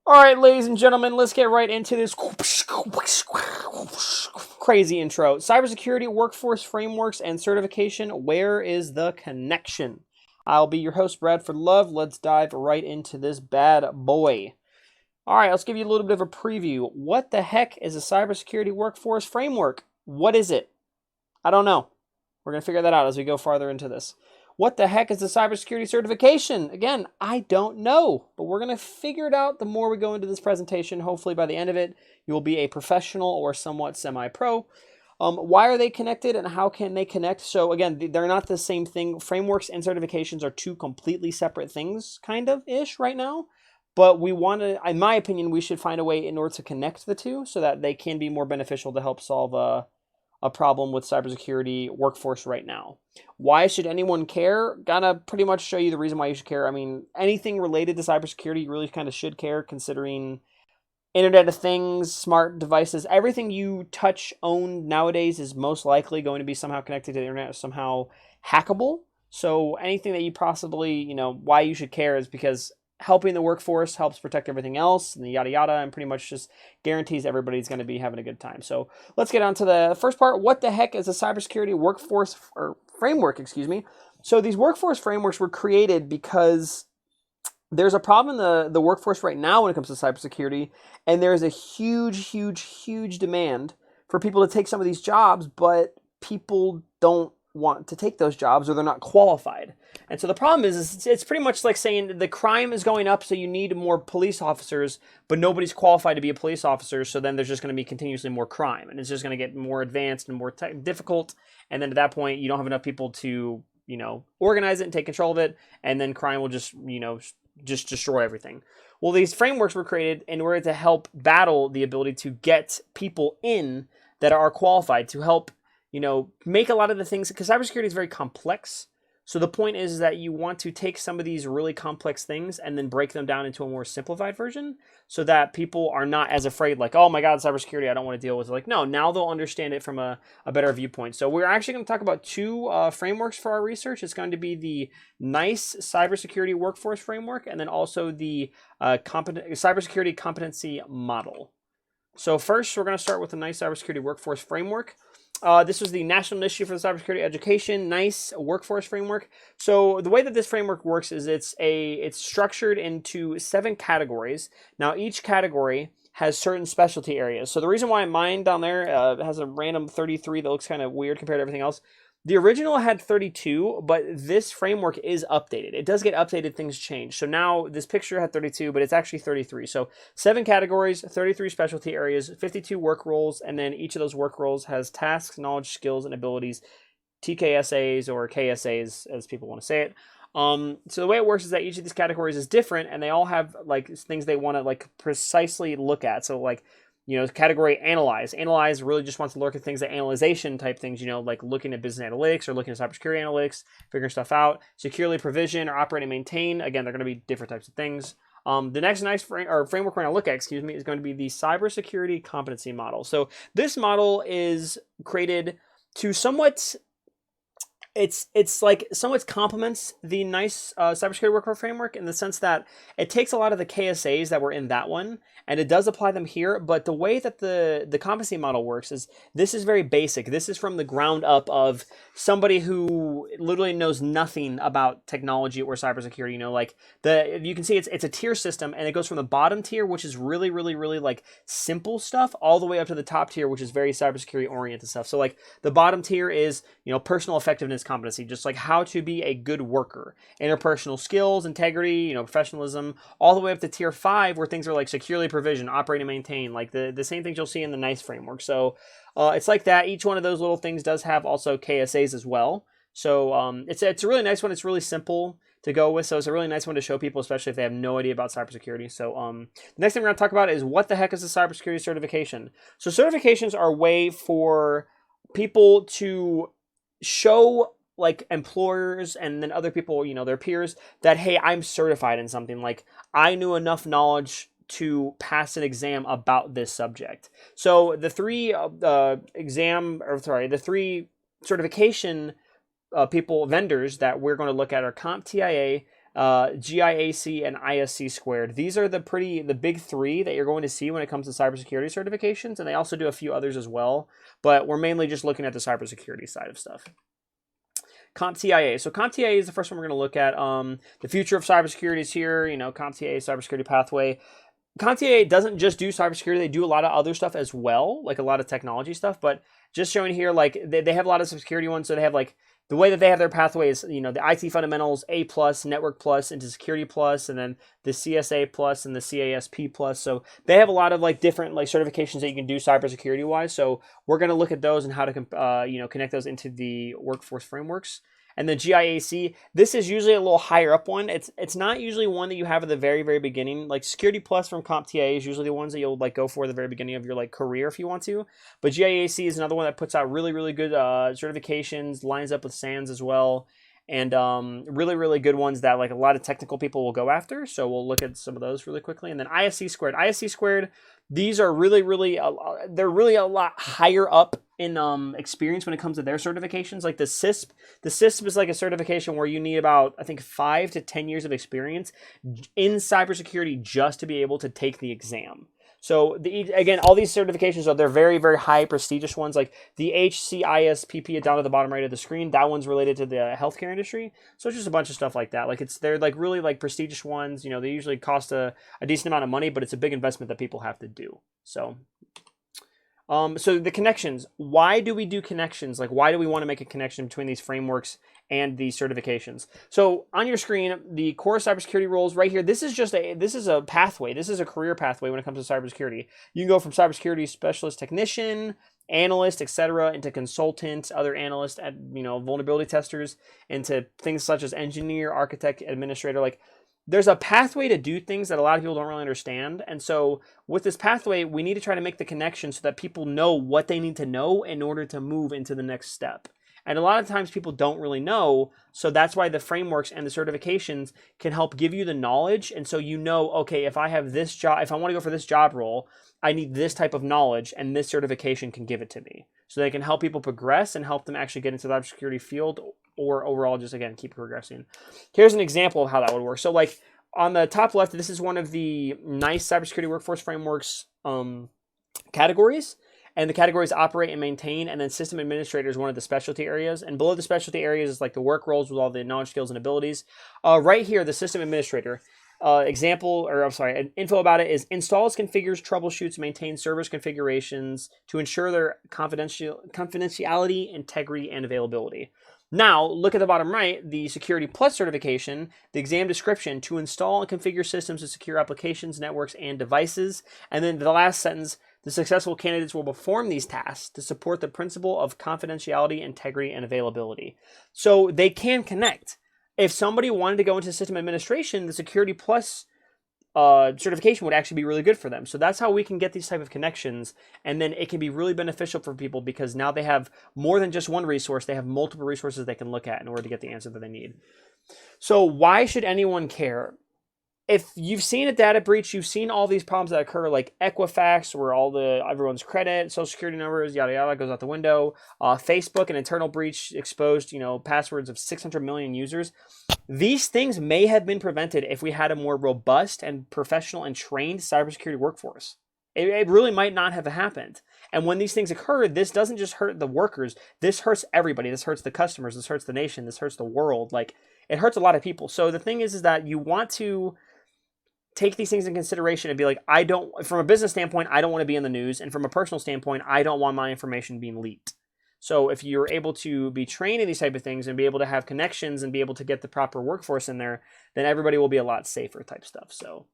All right, ladies and gentlemen, let's get right into this crazy intro. Cybersecurity, workforce frameworks, and certification. Where is the connection? I'll be your host, Bradford Love. Let's dive right into this bad boy. All right, let's give you a little bit of a preview. What the heck is a cybersecurity workforce framework? What is it? I don't know. We're going to figure that out as we go farther into this. What the heck is a cybersecurity certification? Again, I don't know, but we're going to figure it out the more we go into this presentation. Hopefully by the end of it, you will be a professional or somewhat semi-pro. Why are they connected and how can they connect? So again, they're not the same thing. Frameworks and certifications are two completely separate things, kind of-ish right now. But we want to, in my opinion, we should find a way in order to connect the two so that they can be more beneficial to help solve a problem with cybersecurity workforce right now. Why should anyone care? Gotta pretty much show you the reason why you should care. I mean, anything related to cybersecurity, you really kind of should care considering Internet of Things, smart devices, everything you touch, own nowadays is most likely going to be somehow connected to the internet, somehow hackable. So anything that you possibly, why you should care is because helping the workforce helps protect everything else and the yada yada and pretty much just guarantees everybody's going to be having a good time. So let's get on to the first part. What the heck is a cybersecurity workforce or framework, excuse me? So these workforce frameworks were created because there's a problem in the workforce right now when it comes to cybersecurity, and there's a huge demand for people to take some of these jobs, but people don't want to take those jobs or they're not qualified. And so the problem is it's pretty much like saying the crime is going up, so you need more police officers, but nobody's qualified to be a police officer, so then there's just going to be continuously more crime, and it's just going to get more advanced and more difficult, and then at that point, you don't have enough people to, organize it and take control of it, and then crime will just destroy everything. Well, these frameworks were created in order to help battle the ability to get people in that are qualified to help, make a lot of the things, because cybersecurity is very complex. So the point is that you want to take some of these really complex things and then break them down into a more simplified version so that people are not as afraid, like, oh my God, cybersecurity, I don't want to deal with it. Like, no, now they'll understand it from a better viewpoint. So we're actually going to talk about two frameworks for our research. It's going to be the NICE Cybersecurity Workforce Framework and then also the Cybersecurity Competency Model. So first, we're going to start with the NICE Cybersecurity Workforce Framework. This was the National Initiative for the Cybersecurity Education, NICE workforce framework. So the way that this framework works is it's structured into 7 categories. Now each category has certain specialty areas. So the reason why mine down there has a random 33 that looks kind of weird compared to everything else. The original had 32, but this framework is updated. It does get updated, things change. So now this picture had 32, but it's actually 33. So 7 categories, 33 specialty areas, 52 work roles, and then each of those work roles has tasks, knowledge, skills, and abilities, TKSAs or KSAs, as people want to say it. So the way it works is that each of these categories is different, and they all have like things they want to like precisely look at. So like, category analyze. Analyze really just wants to look at things like analyzation type things, like looking at business analytics or looking at cybersecurity analytics, figuring stuff out. Securely provision or operate and maintain. Again, they're going to be different types of things. The next framework we're going to look at, is going to be the cybersecurity competency model. So this model is created to somewhat somewhat complements the NICE cybersecurity workforce framework in the sense that it takes a lot of the KSAs that were in that one and it does apply them here. But the way that the competency model works is this is very basic. This is from the ground up of somebody who literally knows nothing about technology or cybersecurity. You can see it's a tier system, and it goes from the bottom tier, which is really like simple stuff, all the way up to the top tier, which is very cybersecurity oriented stuff. So like the bottom tier is personal effectiveness competency, just like how to be a good worker, interpersonal skills, integrity, professionalism, all the way up to tier 5 where things are like securely provision, operate and maintain, like the same things you'll see in the NICE framework. So it's like that. Each one of those little things does have also KSAs as well. So it's a really nice one. It's really simple to go with. So it's a really nice one to show people, especially if they have no idea about cybersecurity. So the next thing we're going to talk about is what the heck is a cybersecurity certification? So certifications are a way for people to show like employers and then other people, their peers, that, hey, I'm certified in something. Like I knew enough knowledge to pass an exam about this subject. So the three certification vendors that we're going to look at are CompTIA, GIAC, and ISC squared. These are the big three that you're going to see when it comes to cybersecurity certifications, and they also do a few others as well, but we're mainly just looking at the cybersecurity side of stuff. CompTIA. So CompTIA is the first one we're going to look at. The future of cybersecurity is here. CompTIA, cybersecurity pathway. CompTIA doesn't just do cybersecurity; they do a lot of other stuff as well, like a lot of technology stuff. But just showing here, like they have a lot of security ones. So they have like the way that they have their pathway is, the IT fundamentals A+, Network Plus, into Security Plus, and then the CSA Plus and the CASP Plus. So they have a lot of like different like certifications that you can do cybersecurity wise. So we're going to look at those and how to connect those into the workforce frameworks. And the GIAC, this is usually a little higher up one. It's not usually one that you have at the very, very beginning. Like Security Plus from CompTIA is usually the ones that you'll like go for at the very beginning of your like career if you want to. But GIAC is another one that puts out really, really good certifications, lines up with SANS as well. And really, really good ones that like a lot of technical people will go after. So we'll look at some of those really quickly. And then ISC squared. ISC squared, these are really, really, they're really a lot higher up in experience when it comes to their certifications. Like the CISP is like a certification where you need about, I think, 5 to 10 years of experience in cybersecurity just to be able to take the exam. So again, all these certifications they're very, very high prestigious ones. Like the HCISPP down at the bottom right of the screen, that one's related to the healthcare industry. So it's just a bunch of stuff like that. Like they're like really like prestigious ones. They usually cost a decent amount of money, but it's a big investment that people have to do. So the connections. Why do we do connections? Like, why do we want to make a connection between these frameworks and these certifications? So on your screen, the core cybersecurity roles right here. This is a pathway. This is a career pathway when it comes to cybersecurity. You can go from cybersecurity specialist, technician, analyst, etc., into consultant, other analyst, at vulnerability testers, into things such as engineer, architect, administrator. Like, there's a pathway to do things that a lot of people don't really understand. And so with this pathway, we need to try to make the connection so that people know what they need to know in order to move into the next step. And a lot of times people don't really know. So that's why the frameworks and the certifications can help give you the knowledge. And so okay, if I have this job, if I want to go for this job role, I need this type of knowledge, and this certification can give it to me. So they can help people progress and help them actually get into the cybersecurity field, or overall just, again, keep progressing. Here's an example of how that would work. So like on the top left, this is one of the NICE cybersecurity workforce frameworks categories. And the categories operate and maintain, and then system administrator is one of the specialty areas. And below the specialty areas is like the work roles with all the knowledge, skills, and abilities. Right here, the system administrator. Info about it is installs, configures, troubleshoots, maintains servers configurations to ensure their confidentiality, integrity, and availability. Now, look at the bottom right, the Security Plus certification, the exam description, to install and configure systems to secure applications, networks, and devices. And then the last sentence, the successful candidates will perform these tasks to support the principle of confidentiality, integrity, and availability. So they can connect. If somebody wanted to go into system administration, the Security Plus certification would actually be really good for them. So that's how we can get these type of connections, and then it can be really beneficial for people because now they have more than just one resource. They have multiple resources they can look at in order to get the answer that they need. So why should anyone care? If you've seen a data breach, you've seen all these problems that occur, like Equifax, where everyone's credit, social security numbers, yada yada, goes out the window. Facebook, an internal breach exposed, passwords of 600 million users. These things may have been prevented if we had a more robust and professional and trained cybersecurity workforce. It really might not have happened. And when these things occur, this doesn't just hurt the workers. This hurts everybody. This hurts the customers. This hurts the nation. This hurts the world. Like, it hurts a lot of people. So the thing is that you want to take these things in consideration and be like, from a business standpoint, I don't want to be in the news. And from a personal standpoint, I don't want my information being leaked. So if you're able to be trained in these type of things and be able to have connections and be able to get the proper workforce in there, then everybody will be a lot safer type stuff. So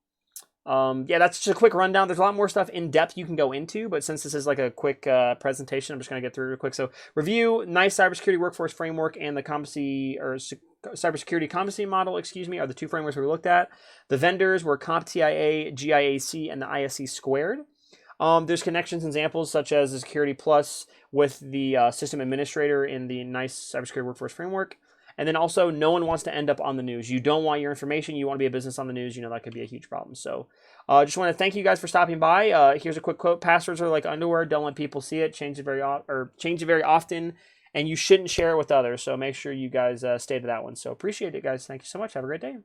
that's just a quick rundown. There's a lot more stuff in depth you can go into, but since this is like a quick presentation, I'm just going to get through it real quick. So review NICE cybersecurity workforce framework and the cybersecurity competency model, are the two frameworks we looked at. The vendors were CompTIA, GIAC, and the ISC squared. There's connections and examples such as the Security Plus with the system administrator in the NICE cybersecurity workforce framework. And then also, no one wants to end up on the news. You don't want your information. You want to be a business on the news. That could be a huge problem. So just want to thank you guys for stopping by. Here's a quick quote. Passwords are like underwear. Don't let people see it. Change it very often. And you shouldn't share it with others. So make sure you guys stay to that one. So appreciate it, guys. Thank you so much. Have a great day.